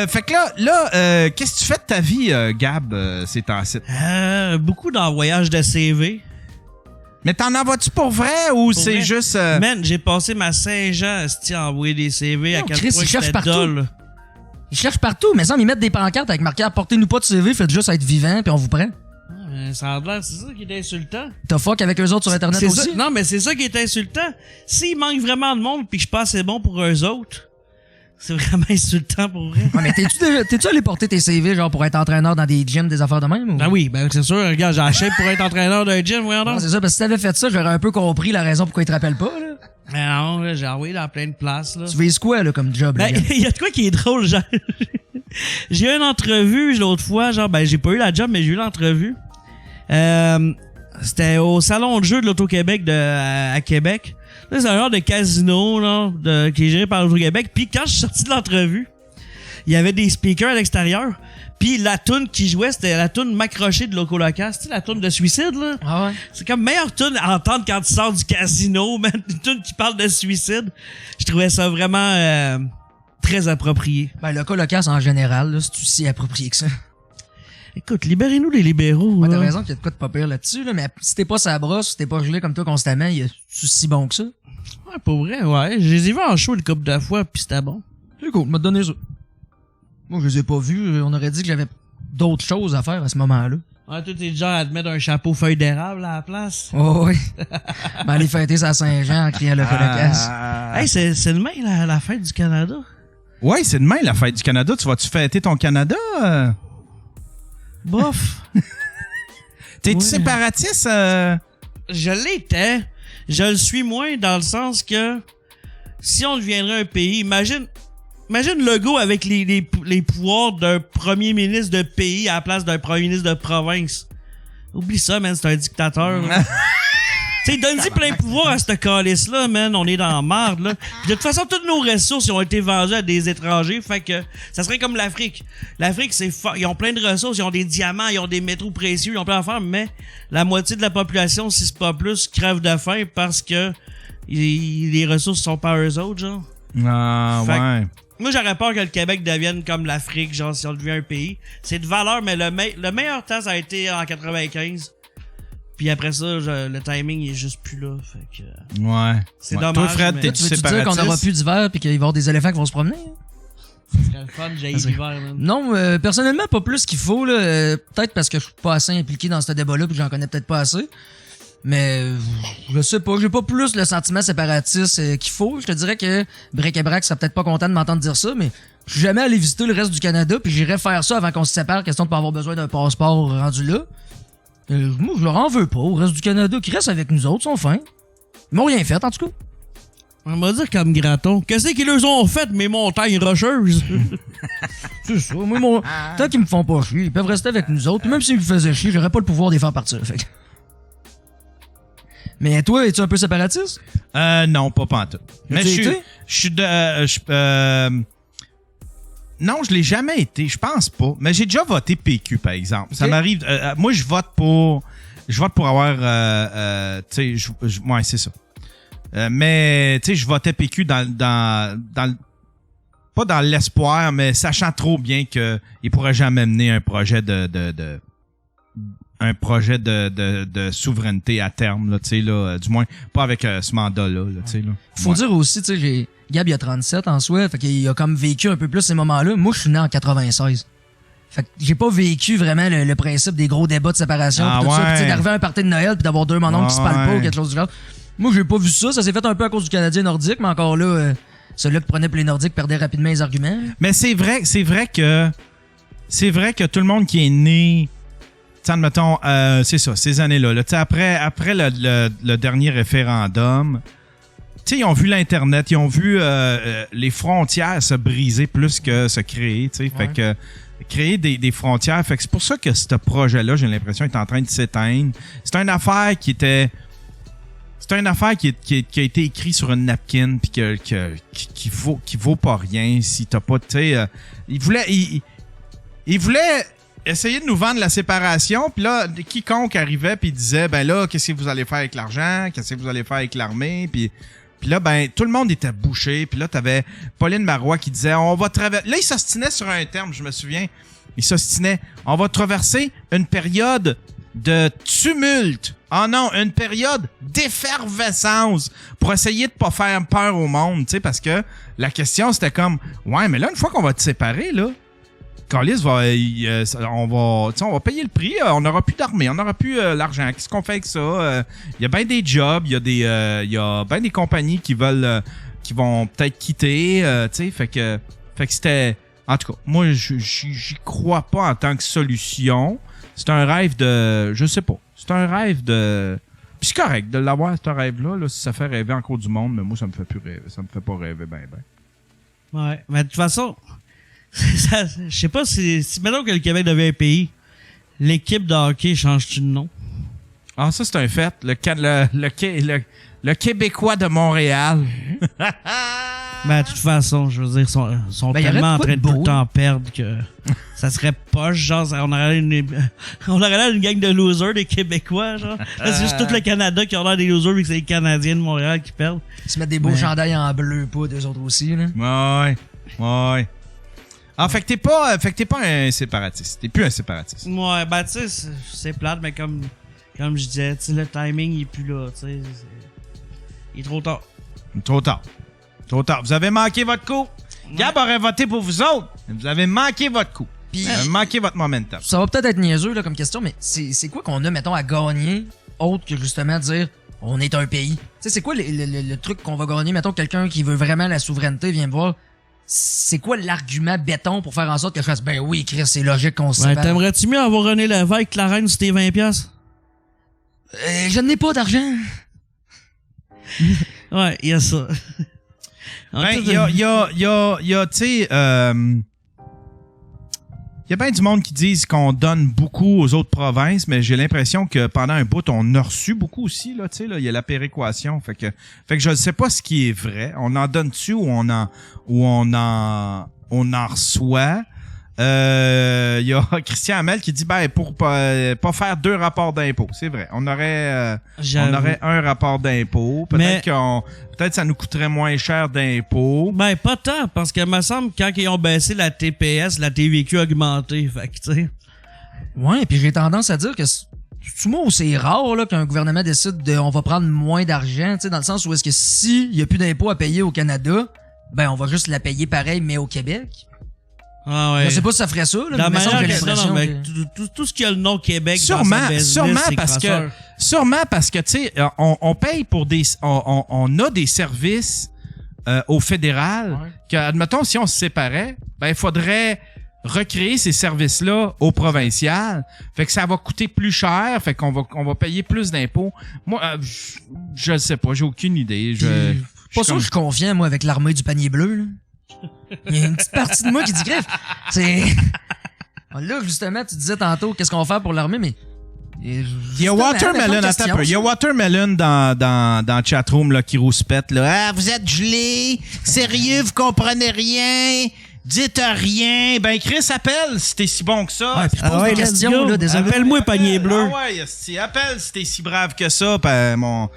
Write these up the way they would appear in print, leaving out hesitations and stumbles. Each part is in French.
fait que là, qu'est-ce que tu fais de ta vie, Gab, ces temps-ci? Beaucoup d'envoyages de CV. Mais t'en envoies-tu pour vrai ou Pour c'est vrai? juste... Man, j'ai passé ma Saint-Jean à envoyer des CV à quel Chris, point il cherche j'étais partout. dole. Ils cherchent partout, mais ça, ils mettent des pancartes avec marqué « Apportez-nous pas de CV, faites juste être vivant, puis on vous prend. » Ça a l'air, c'est ça qui est insultant. T'as fuck avec eux autres sur Internet C'est aussi? ça, non, mais c'est ça qui est insultant. S'il manque vraiment de monde pis que je suis pas assez bon pour eux autres, c'est vraiment insultant pour vrai. Ouais, mais t'es-tu allé porter tes CV genre pour être entraîneur dans des gyms, des affaires de même? Ou? Ah oui, ben c'est sûr, regarde, j'ai acheté pour être entraîneur d'un gym, voyons Non, donc. c'est ça, parce que si t'avais fait ça, j'aurais un peu compris la raison pourquoi ils te rappellent pas, là. Mais non, là, j'ai envoyé dans plein de places, là. Tu vises quoi, là, comme job, là? Ben, il y a de quoi qui est drôle, genre. J'ai eu une entrevue l'autre fois, genre, ben, j'ai pas eu la job, mais j'ai eu l'entrevue. C'était au salon de jeu de l'Auto-Québec à Québec. Là, c'est un genre de casino, là, qui est géré par l'Auto-Québec. Puis quand je suis sorti de l'entrevue, il y avait des speakers à l'extérieur. Puis la toune qui jouait, c'était la toune M'accrocher de Loco Locas. Tu sais, la toune de suicide, là. Ah ouais? C'est comme meilleure toune à entendre quand tu sors du casino, man. Une toune qui parle de suicide. Je trouvais ça vraiment très approprié. Ben, le colocasse en général, là, c'est aussi approprié que ça. Écoute, libérez-nous les libéraux. Ouais, t'as là. raison qu'il y a de quoi de pas pire là-dessus, là, mais si t'es pas sa brosse, si t'es pas gelé comme toi constamment, il est si bon que ça? Ouais, pour vrai, ouais. Je les ai vus en show une couple de fois, pis c'était bon. C'est cool, m'a donné ça. Moi, je les ai pas vus, on aurait dit que j'avais d'autres choses à faire à ce moment-là. Ouais, toi, t'es déjà à te mettre un chapeau feuille d'érable à la place. Oh oui. Ben, aller fêter sa Saint-Jean en criant le colocasse. Hey, c'est demain la fête du Canada. Ouais, c'est demain la fête du Canada. Tu vas-tu fêter ton Canada? Bof. T'es-tu Ouais. séparatiste? Je l'étais. Je le suis moins dans le sens que si on deviendrait un pays, imagine Legault avec les pouvoirs d'un premier ministre de pays à la place d'un premier ministre de province. Oublie ça, man, c'est un dictateur. là. Tu sais, donne-y plein de pouvoir à cette calice-là, man. On est dans la marde, là. Puis de toute façon, toutes nos ressources ils ont été vendues à des étrangers. Fait que ça serait comme l'Afrique. L'Afrique, ils ont plein de ressources. Ils ont des diamants, ils ont des métaux précieux, ils ont plein d'affaires. Mais la moitié de la population, si c'est pas plus, crève de faim parce que les ressources sont pas eux autres, genre. Ah, Fait que- ouais. Moi, j'aurais peur que le Québec devienne comme l'Afrique, genre, si on devient un pays. C'est de valeur, mais le meilleur temps, ça a été en 95. Puis après ça, le timing, il est juste plus là. Fait que... Ouais. C'est Ouais. dommage, Toi, Fred, mais- t'es-tu Tu veux-tu dire qu'on séparatiste? n'aura plus d'hiver pis qu'il va y avoir des éléphants qui vont se promener? Ce serait le fun, j'ai l'hiver, man. Non, personnellement, pas plus qu'il faut, là. Peut-être parce que je suis pas assez impliqué dans ce débat-là pis que j'en connais peut-être pas assez. Mais je sais pas, j'ai pas plus le sentiment séparatiste qu'il faut. Je te dirais que Break et Brac serait peut-être pas content de m'entendre dire ça, mais je suis jamais allé visiter le reste du Canada puis j'irais faire ça avant qu'on se sépare, question de pas avoir besoin d'un passeport rendu là. Moi, je leur en veux pas au reste du Canada qui reste avec nous autres, sont fins. Ils m'ont rien fait, en tout cas. On va dire comme Graton. Qu'est-ce qu'ils leur ont fait, mes montagnes rocheuses? C'est ça. Moi, tant qu'ils me font pas chier, ils peuvent rester avec nous autres. Puis même s'ils me faisaient chier, j'aurais pas le pouvoir de les faire partir. Fait que... Mais toi, es-tu un peu séparatiste? Non, pas pantoute. Mais As-tu été? je suis de... non, je l'ai jamais été, je pense pas. Mais j'ai déjà voté PQ, par exemple. Ça Ok. m'arrive... moi, je vote pour avoir... tu sais, ouais, c'est ça. Mais, tu sais, je votais PQ dans pas dans l'espoir, mais sachant trop bien que il pourrait jamais mener un projet de souveraineté à terme, là, tu sais, là, du moins, pas avec ce mandat-là, là, tu sais, là. Faut Ouais. dire aussi, tu sais, Gab, il a 37 en soi, fait qu'il a comme vécu un peu plus ces moments-là. Moi, je suis né en 96. Fait que j'ai pas vécu vraiment le principe des gros débats de séparation Ah pis tout ça. Pis tu sais, ouais. d'arriver à un party de Noël pis d'avoir deux mononcles qui se parlent pas Ouais. ou quelque chose du genre. Moi, j'ai pas vu ça. Ça s'est fait un peu à cause du Canadien nordique, mais encore là, celui-là qui prenait pour les Nordiques perdait rapidement les arguments. Mais c'est vrai que tout le monde qui est né, tu sais, admettons, c'est ça, ces années-là, là, tu sais, après le dernier référendum, tu sais, ils ont vu l'Internet, ils ont vu les frontières se briser plus que se créer, tu sais, fait que créer des frontières, fait que c'est pour ça que ce projet-là, j'ai l'impression, est en train de s'éteindre. C'est une affaire qui a été écrite sur une napkin puis qui vaut pas rien si t'as pas, tu sais, il voulait essayer de nous vendre la séparation, puis là quiconque arrivait puis disait ben là qu'est-ce que vous allez faire avec l'argent, qu'est-ce que vous allez faire avec l'armée, puis Puis là, ben, tout le monde était bouché. Puis là, t'avais Pauline Marois qui disait, on va traverser... Là, il s'ostinait sur un terme, je me souviens. Il s'ostinait. On va traverser une période de tumulte. Ah non, une période d'effervescence pour essayer de pas faire peur au monde, tu sais, parce que la question, c'était comme, ouais, mais là, une fois qu'on va te séparer, là, Callis on va payer le prix, on n'aura plus d'armée, on n'aura plus l'argent. Qu'est-ce qu'on fait avec ça? Il y a bien des jobs, il y a bien des compagnies qui vont peut-être quitter, tu sais, fait que c'était... En tout cas, moi, j'y crois pas en tant que solution. C'est un rêve de... Je sais pas. C'est un rêve de... Puis c'est correct de l'avoir, ce rêve-là, là, si ça fait rêver encore du monde, mais moi, ça me fait plus rêver. Ça me fait pas rêver ben. Ouais, mais de toute façon, je sais pas si maintenant que le Québec devient un pays, l'équipe de hockey change-tu de nom? Ah, ça, c'est un fait. Le Québécois de Montréal. Ben, de toute façon, je veux dire, ils sont tellement en train de tout le temps perdre que ça serait poche, genre, on aurait l'air d'une gang de losers, des Québécois, genre. Là, c'est juste tout le Canada qui a l'air des losers, vu que c'est les Canadiens de Montréal qui perdent. Ils se mettent des beaux chandails en bleu, pas d'eux autres aussi, là. Ouais. Ah, fait que t'es pas un séparatiste. T'es plus un séparatiste. Ouais, ben, tu sais, c'est plate, mais comme je disais, tu sais, le timing, il est plus là, tu sais. Il est trop tard. Trop tard. Vous avez manqué votre coup. Gab aurait voté pour vous autres. Vous avez manqué votre coup. Vous avez manqué votre momentum. Ça va peut-être être niaiseux là, comme question, mais c'est quoi qu'on a, mettons, à gagner, autre que justement dire on est un pays? Tu sais, c'est quoi le truc qu'on va gagner? Mettons, quelqu'un qui veut vraiment la souveraineté vient me voir. C'est quoi l'argument béton pour faire en sorte que je fasse ben oui, Chris, c'est logique qu'on se sépare. T'aimerais-tu mieux avoir René Lévesque que la reine sur tes 20$? Je n'ai pas d'argent. Ouais, il y a ça. Ben, il y a, tu sais, il y a bien du monde qui disent qu'on donne beaucoup aux autres provinces, mais j'ai l'impression que pendant un bout, on a reçu beaucoup aussi, là, tu sais, là, il y a la péréquation. Fait que je ne sais pas ce qui est vrai. On en donne-tu ou on en reçoit? Il y a Christian Hamel qui dit pour pas faire 2 rapports d'impôts. C'est vrai. On aurait un rapport d'impôt. Peut-être ça nous coûterait moins cher d'impôts. Ben pas tant, parce que me semble quand ils ont baissé la TPS, la TVQ a augmenté. Fait que tu sais. Ouais, puis j'ai tendance à dire que c'est moi où c'est rare là qu'un gouvernement décide on va prendre moins d'argent, tu sais, dans le sens où est-ce que s'il y a plus d'impôts à payer au Canada, ben on va juste la payer pareil mais au Québec. Ah ouais. Je sais pas si ça ferait ça, là, mais tout ce qui a le nom Québec sûrement parce que tu sais on paye pour on a des services au fédéral que admettons si on se séparait, ben il faudrait recréer ces services-là au provincial. Fait que ça va coûter plus cher, fait qu'on va payer plus d'impôts. Moi je sais pas, j'ai aucune idée. Pas sûr que je suis confiant moi avec l'armée du panier bleu là. Il y a une petite partie de moi qui dit greffe. C'est. Là, justement, tu disais tantôt qu'est-ce qu'on va faire pour l'armée, mais. Il y a Watermelon, attends un peu. Il y a Watermelon dans le chatroom là, qui rouspète. Là. Ah, vous êtes gelé. Sérieux, vous comprenez rien. Dites rien. Ben, Chris, appelle si t'es si bon que ça. Ouais, puis je pose des questions, là, désolé. Appelle-moi panier bleu. Ah ouais, appelle si t'es si brave que ça. Ben, mon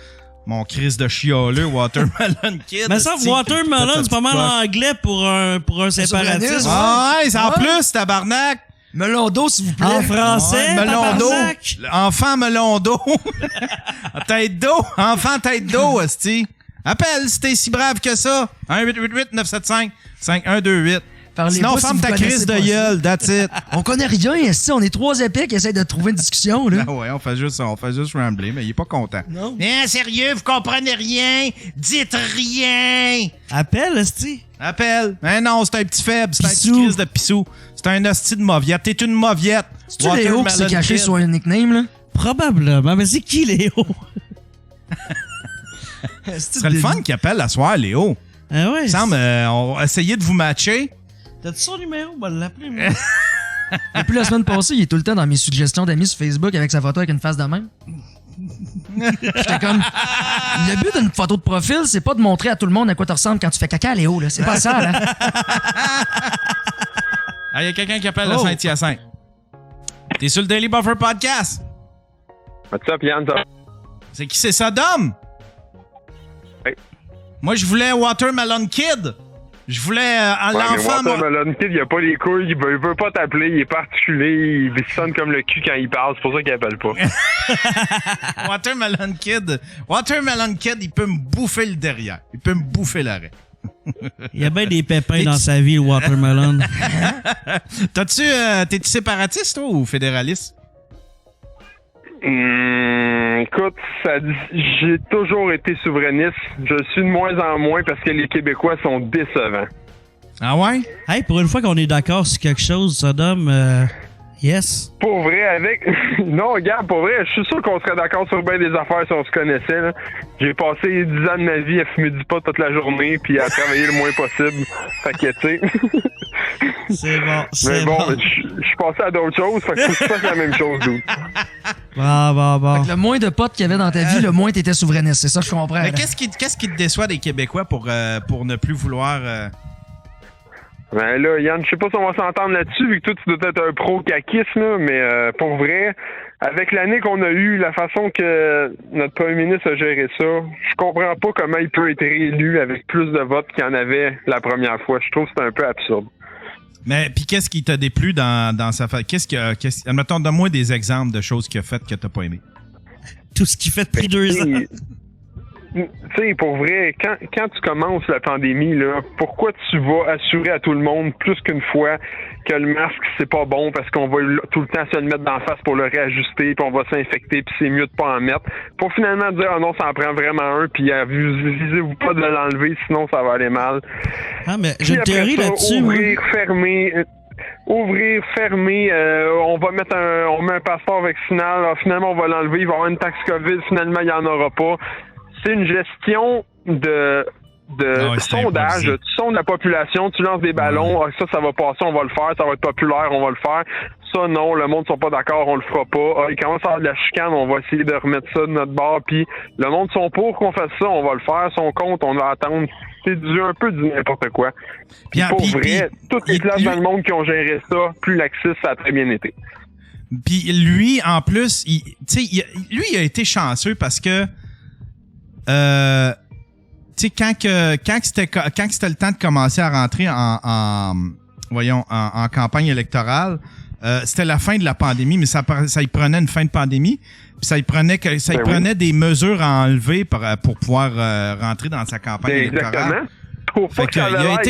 Chris de chialeux, Watermelon Kid. Mais ça, Watermelon, c'est pas mal anglais pour un séparatiste. Ah ouais, c'est en plus, tabarnak. Melon d'eau, s'il vous plaît. En français, melon d'eau. Enfant melon d'eau. Tête d'eau. Enfant tête d'eau, esti. Appelle si t'es si brave que ça. 1-888-975-5128. Sinon, ferme ta crise de gueule, that's it. On connaît rien, ici. On est 3 épais qui essaient de trouver une discussion, là. Ah ouais, on fait juste rambler, mais il est pas content. Non. Sérieux, vous comprenez rien? Dites rien! Appelle, esti. Appelle. Mais non, c'est un petit faible. C'est un petit crise de pissou. C'est un hostie de mauviette. T'es une mauviette. C'est-tu Léo qui s'est caché sur un nickname, là? Probablement. Mais c'est qui, Léo? Ce serait le fun qu'il appelle la soirée, Léo. Ah ouais. Il semble, on va essayer de vous matcher. T'as-tu son numéro? On va l'appeler, moi. Depuis la semaine passée, il est tout le temps dans mes suggestions d'amis sur Facebook avec sa photo avec une face de même. J'étais comme... Le but d'une photo de profil, c'est pas de montrer à tout le monde à quoi tu ressembles quand tu fais caca, Léo, là. C'est pas ça, là. Ah, il y a quelqu'un qui appelle le Saint-Hyacinthe. T'es sur le Daily Buffer Podcast. What's up, Yann? C'est qui, c'est Sodom? Oui. Moi, je voulais Watermelon Kid. Je voulais l'enfant... Watermelon Kid, il a pas les couilles, il veut pas t'appeler, il est particulier, il sonne comme le cul quand il parle, c'est pour ça qu'il appelle pas. Watermelon Kid, il peut me bouffer le derrière. Il peut me bouffer l'arrêt. Il y a bien des pépins dans sa vie, le Watermelon. T'es-tu séparatiste, toi, ou fédéraliste? Écoute, j'ai toujours été souverainiste. Je le suis de moins en moins parce que les Québécois sont décevants. Ah ouais? Hey, pour une fois qu'on est d'accord sur quelque chose, Sodom, yes. Pour vrai, avec... Non, regarde, pour vrai, je suis sûr qu'on serait d'accord sur bien des affaires si on se connaissait, là. J'ai passé 10 ans de ma vie à fumer du pot toute la journée puis à travailler le moins possible. Fait que, tu sais... C'est bon, Mais bon, je suis passé à d'autres choses, fait que faut que je fasse la même chose, d'où. Bon. Fait que le moins de potes qu'il y avait dans ta vie, le moins t'étais souverainiste. C'est ça que je comprends. Mais là. qu'est-ce qui te déçoit des Québécois pour ne plus vouloir... Ben là, Yann, je sais pas si on va s'entendre là-dessus, vu que toi, tu dois être un pro-caquisme, là, mais pour vrai, avec l'année qu'on a eue, la façon que notre premier ministre a géré ça, je comprends pas comment il peut être réélu avec plus de votes qu'il y en avait la première fois. Je trouve que c'est un peu absurde. Mais puis qu'est-ce qui t'a déplu dans sa fa... Admettons, donne-moi des exemples de choses qu'il a faites que t'as pas aimé. Tout ce qui fait depuis 2 ans. Tu sais, pour vrai, quand tu commences la pandémie, là, pourquoi tu vas assurer à tout le monde plus qu'une fois que le masque, c'est pas bon parce qu'on va tout le temps se le mettre d'en face pour le réajuster, puis on va s'infecter, puis c'est mieux de pas en mettre. Pour finalement dire, ah non, ça en prend vraiment un, puis visez-vous pas de l'enlever, sinon ça va aller mal. Ah, mais j'ai une théorie là-dessus. Ouvrir, fermer, on met un passeport vaccinal, alors, finalement on va l'enlever, il va y avoir une taxe COVID, finalement il n'y en aura pas. C'est une gestion de sondage. Tu sondes la population, tu lances des ballons, ça va passer, on va le faire, ça va être populaire, on va le faire. Ça, non, le monde ne sont pas d'accord, on le fera pas. Il commence à avoir de la chicane, on va essayer de remettre ça de notre bord, puis le monde sont pour qu'on fasse ça, on va le faire, son compte, on va attendre. C'est un peu du n'importe quoi. Puis pour vrai, toutes les classes dans le monde qui ont géré ça, plus laxiste, ça a très bien été. Puis lui, en plus, lui, il a été chanceux parce que tu sais, quand c'était le temps de commencer à rentrer en campagne électorale, c'était la fin de la pandémie, mais ça y prenait une fin de pandémie, puis ça y prenait des mesures à enlever pour pouvoir rentrer dans sa campagne électorale. Exactement. Je trouve pas qu'il avait l'air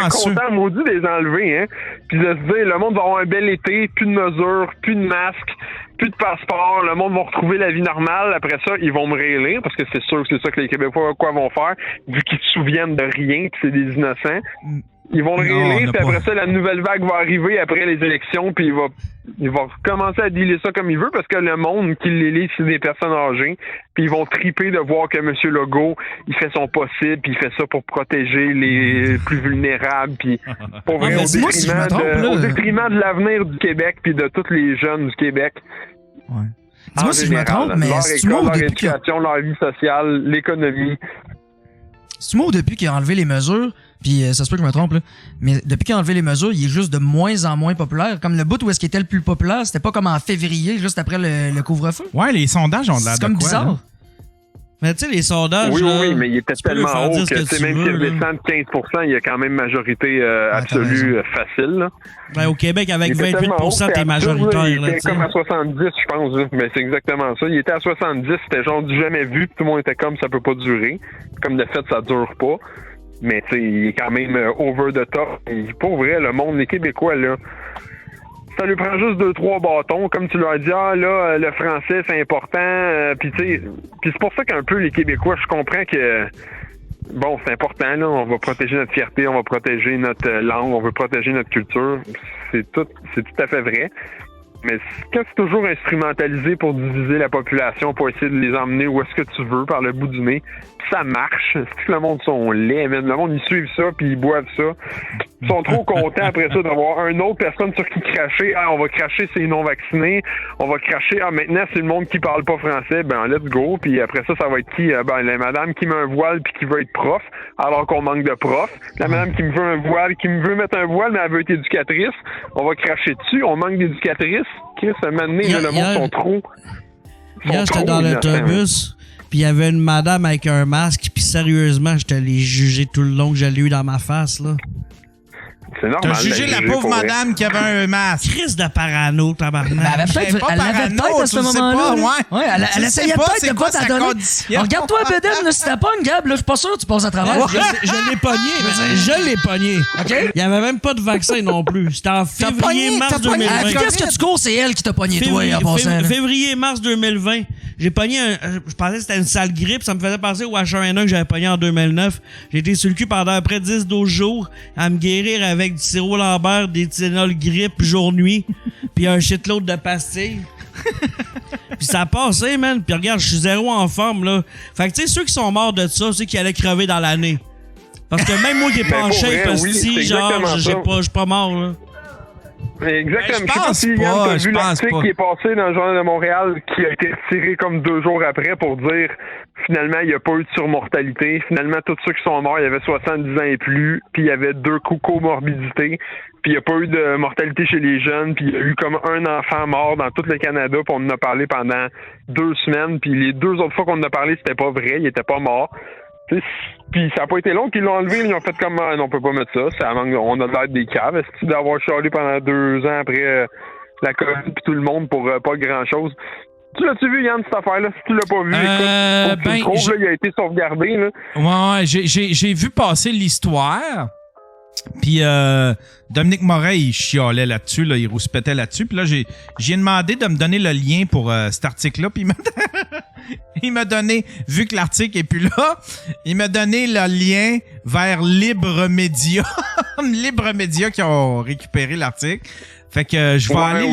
content, maudit, de les enlever, hein. Puis de se dire, le monde va avoir un bel été, plus de mesures, plus de masques, plus de passeport, le monde va retrouver la vie normale. Après ça, ils vont me réélire, parce que c'est sûr que c'est ça que les Québécois vont faire, vu qu'ils se souviennent de rien, que c'est des innocents. Ils vont le réélire, puis après ça, la nouvelle vague va arriver après les élections, puis il va commencer à dealer ça comme il veut, parce que le monde qui l'élit, c'est des personnes âgées, puis ils vont triper de voir que M. Legault, il fait son possible, puis il fait ça pour protéger les plus vulnérables, puis pour vrai, au détriment de l'avenir du Québec, puis de tous les jeunes du Québec. Ouais. Dis-moi si je me trompe, mais c'est-tu moi ou leur éducation, leur vie sociale, l'économie. C'est-tu moi ou depuis qu'il a enlevé les mesures, puis ça se peut que je me trompe, là, mais depuis qu'il a enlevé les mesures, il est juste de moins en moins populaire. Comme le bout où est-ce qu'il était le plus populaire, c'était pas comme en février, juste après le couvre-feu. Ouais, les sondages ont de l'air de quoi. C'est comme bizarre. Là? Mais tu sais, les sondages. Oui, mais il était tellement haut que même s'il descend de 15%, il y a quand même majorité absolue facile. Là. Ben, au Québec, avec 28%, t'es majoritaire. Il était comme à 70, je pense. Là. Mais c'est exactement ça. Il était à 70, c'était genre du jamais vu. Tout le monde était comme ça peut pas durer. Comme de fait, ça dure pas. Mais tu sais, il est quand même over the top. Et pour vrai, le monde, les Québécois, là, ça lui prend juste 2-3 bâtons, comme tu leur dis, là, le français, c'est important. Puis tu sais, c'est pour ça qu'un peu les Québécois, je comprends que, bon, c'est important, là, on va protéger notre fierté, on va protéger notre langue, on veut protéger notre culture. C'est tout à fait vrai. Mais quand c'est toujours instrumentalisé pour diviser la population, pour essayer de les emmener où est-ce que tu veux, par le bout du nez, ça marche. C'est que le monde sont laids, mais le monde, ils suivent ça, puis ils boivent ça. Ils sont trop contents après ça d'avoir une autre personne sur qui cracher. Ah, on va cracher ces non-vaccinés. On va cracher, maintenant, c'est le monde qui parle pas français. Ben, let's go. Puis après ça, ça va être qui? Ben, la madame qui met un voile puis qui veut être prof, alors qu'on manque de profs. La madame qui me veut un voile, qui me veut mettre un voile, mais elle veut être éducatrice. On va cracher dessus. On manque d'éducatrices. Chris, à un moment donné, le monde sont trop. Hier, j'étais dans l'autobus. Puis il y avait une madame avec un masque, puis sérieusement, je te l'ai jugé tout le long que je l'ai eu dans ma face, là. C'est normal. T'as jugé la pauvre madame qui avait un masque. Crise de parano, tabarnak. Elle l'avait peut-être à ce moment-là. Ouais. Elle essayait peut-être de pas t'en donner. Regarde-toi, Bédène, si t'as pas une Gab, là, je suis pas sûr que tu passes à travers. Je l'ai pogné, je l'ai pogné. OK? Il y avait même pas de vaccin non plus. C'était en février-mars 2020. À la vitesse que tu cours, c'est elle qui t'a pogné, toi, en passant. Février-mars 2020. J'ai pogné je pensais que c'était une sale grippe. Ça me faisait penser au H1N1 que j'avais pogné en 2009. J'ai été sur le cul pendant après 10-12 jours à me guérir avec du sirop Lambert, des Tylenol grippe jour-nuit, puis un shitload de pastilles. Puis ça a passé, man. Puis regarde, je suis zéro en forme, là. Fait que tu sais, ceux qui sont morts de ça, ceux qui allaient crever dans l'année. Parce que même moi qui est pas en shape, parce que genre, je suis pas mort, là. Exactement. Ben, je sais pas si Yann a vu l'article qui est passé dans le Journal de Montréal, qui a été retiré comme 2 jours après pour dire finalement il n'y a pas eu de surmortalité. Finalement, tous ceux qui sont morts, il y avait 70 ans et plus, puis il y avait 2 comorbidités, puis il n'y a pas eu de mortalité chez les jeunes, puis il y a eu comme un enfant mort dans tout le Canada, puis on en a parlé pendant 2 semaines, puis les 2 autres fois qu'on en a parlé, c'était pas vrai, il était pas mort. Puis ça n'a pas été long qu'ils l'ont enlevé, ils ont fait comme non, on peut pas mettre ça on a l'air des caves. Est-ce d'avoir chialé pendant 2 ans après la COVID puis tout le monde pour pas grand chose? Tu l'as-tu vu, Yann, cette affaire-là? Si tu l'as pas vu, écoute, tu le trouves, là, il a été sauvegardé, là. Ouais, j'ai vu passer l'histoire. Puis Dominique Moret, il chialait là-dessus, là, il rouspétait là-dessus. Puis là, j'ai demandé de me donner le lien pour cet article-là. Puis il m'a donné, vu que l'article est plus là, il m'a donné le lien vers Libre Média. Libre Média qui ont récupéré l'article. Fait que je vais aller...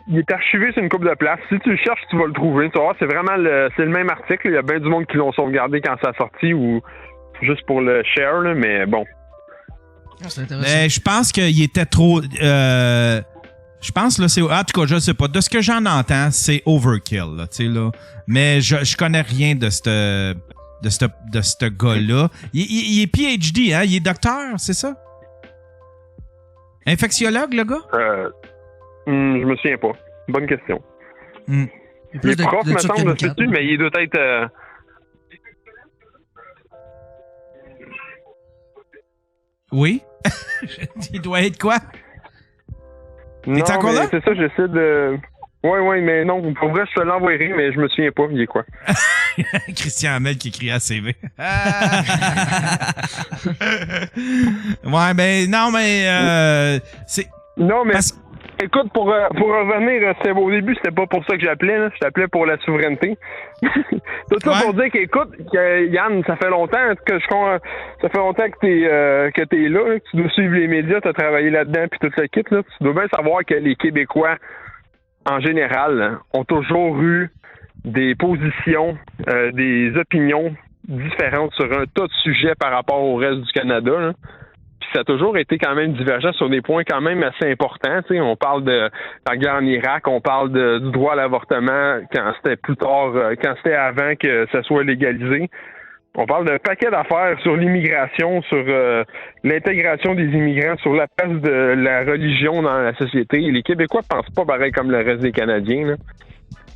Il est archivé sur une couple de places. Si tu le cherches, tu vas le trouver. Tu vas voir, c'est vraiment c'est le même article. Il y a bien du monde qui l'ont sauvegardé quand ça a sorti ou juste pour le share, là, mais bon. Mais je pense qu'il était trop... je pense là c'est en tout cas je sais pas de ce que j'en entends c'est overkill là, tu sais là, mais je connais rien de ce gars-là. Il est PhD, hein, il est docteur, c'est ça? Infectiologue, le gars? Je me souviens pas. Bonne question. Il est prof, me semble, sais-tu, mais il doit être... Oui? Il doit être quoi? Non, encore là? C'est ça, j'essaie de... Oui, mais non, pour vrai, je te l'envoyerai, mais je me souviens pas, il est quoi? Christian Hamel qui écrit à CV. Ouais, ben, non, mais, c'est... Non, mais... Écoute, pour revenir, au début, c'était pas pour ça que j'appelais, là. Je t'appelais pour la souveraineté. Tout ça pour dire qu'écoute, Yann, ça fait longtemps que t'es là, que tu dois suivre les médias, t'as travaillé là-dedans, puis tout le kit, là. Tu dois bien savoir que les Québécois, en général, ont toujours eu des positions, des opinions différentes sur un tas de sujets par rapport au reste du Canada, là. Ça a toujours été quand même divergent sur des points quand même assez importants. T'sais. On parle de la guerre en Irak, on parle du droit à l'avortement quand c'était plus tard, quand c'était avant que ça soit légalisé. On parle d'un paquet d'affaires sur l'immigration, sur l'intégration des immigrants, sur la place de la religion dans la société. Et les Québécois pensent pas pareil comme le reste des Canadiens. Là.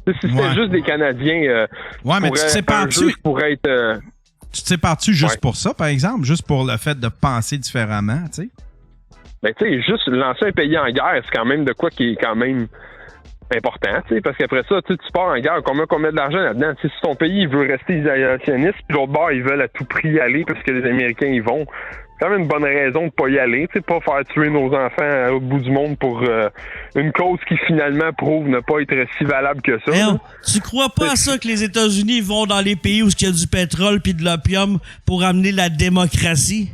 Si c'était juste des Canadiens, mais tu sais pas pourrait être... Tu te sépares-tu juste pour ça, par exemple? Juste pour le fait de penser différemment, tu sais? Ben, tu sais, juste lancer un pays en guerre, c'est quand même de quoi qui est quand même important, tu sais, parce qu'après ça, tu pars en guerre, qu'on met de l'argent là-dedans. T'sais, si ton pays veut rester isolationniste, puis l'autre bord, ils veulent à tout prix y aller parce que les Américains y vont, c'est quand même une bonne raison de pas y aller, tu sais, pas faire tuer nos enfants à l'autre bout du monde pour une cause qui finalement prouve ne pas être si valable que ça. Non, tu crois pas à ça que les États-Unis vont dans les pays où il y a du pétrole puis de l'opium pour amener la démocratie?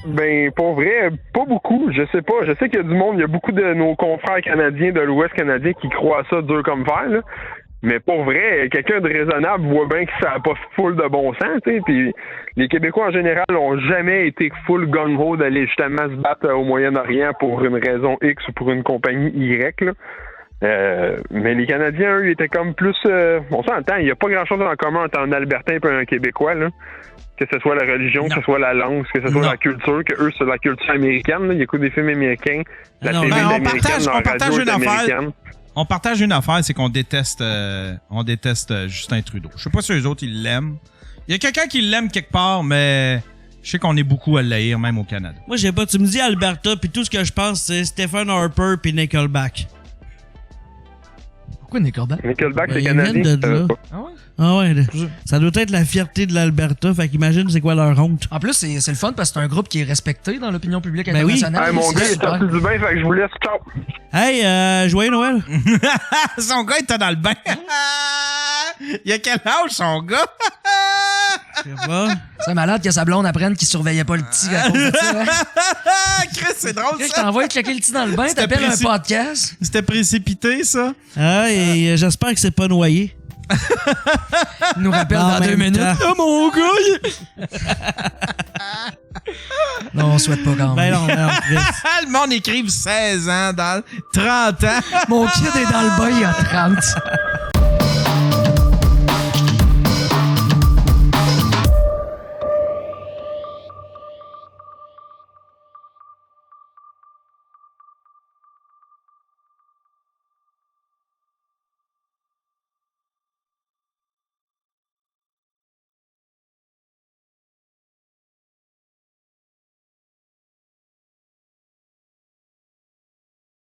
Ben, pour vrai, pas beaucoup. Je sais pas. Je sais qu'il y a du monde, il y a beaucoup de nos confrères canadiens de l'Ouest canadien qui croient à ça dur comme fer, là. Mais pour vrai, quelqu'un de raisonnable voit bien que ça n'a pas full de bon sens, tu sais. Puis les Québécois en général n'ont jamais été full gung-ho d'aller justement se battre au Moyen-Orient pour une raison X ou pour une compagnie Y, là. Mais les Canadiens, eux, ils étaient comme plus... on s'entend, il n'y a pas grand-chose en commun entre un Albertain et un Québécois, là. Que ce soit la religion, que ce soit la langue, que ce soit la culture, que eux, c'est la culture américaine, là. Ils écoutent des films américains, la télé américaine, la radio américaine. on partage une affaire, c'est qu'on déteste Justin Trudeau. Je sais pas si eux autres, ils l'aiment. Il y a quelqu'un qui l'aime quelque part, mais je sais qu'on est beaucoup à l'haïr, même au Canada. Moi, je sais pas, tu me dis Alberta, puis tout ce que je pense, c'est Stephen Harper puis Nickelback. Pourquoi Nickelback? Nickelback, c'est Ils canadien. viennent de là. Ah ouais? Ah ouais, ça doit être la fierté de l'Alberta, fait qu'imagine c'est quoi leur honte. En plus, c'est le fun parce que c'est un groupe qui est respecté dans l'opinion publique Ben oui. internationale. Hey, mon C'est gars est super. sorti du bain, fait que je vous laisse. Ciao! Hey, joyeux Noël! Son gars était dans le bain. Il a quel âge, son gars? Je sais pas. C'est malade que sa blonde apprenne qu'il surveillait pas le petit à cause de ça. Hein? Chris, c'est drôle, Je ça. t'envoie checker le petit dans le bain, C'était t'appelles un précis. podcast. C'était précipité, ça. Ah, et j'espère que c'est pas noyé. Il nous rappelle En dans 2 même minutes. temps. Oh mon gars! Non, on souhaite pas quand Ben même. non, Chris. Le monde écrive 16 ans, dans 30 ans. Mon kid est dans le bain, il a 30.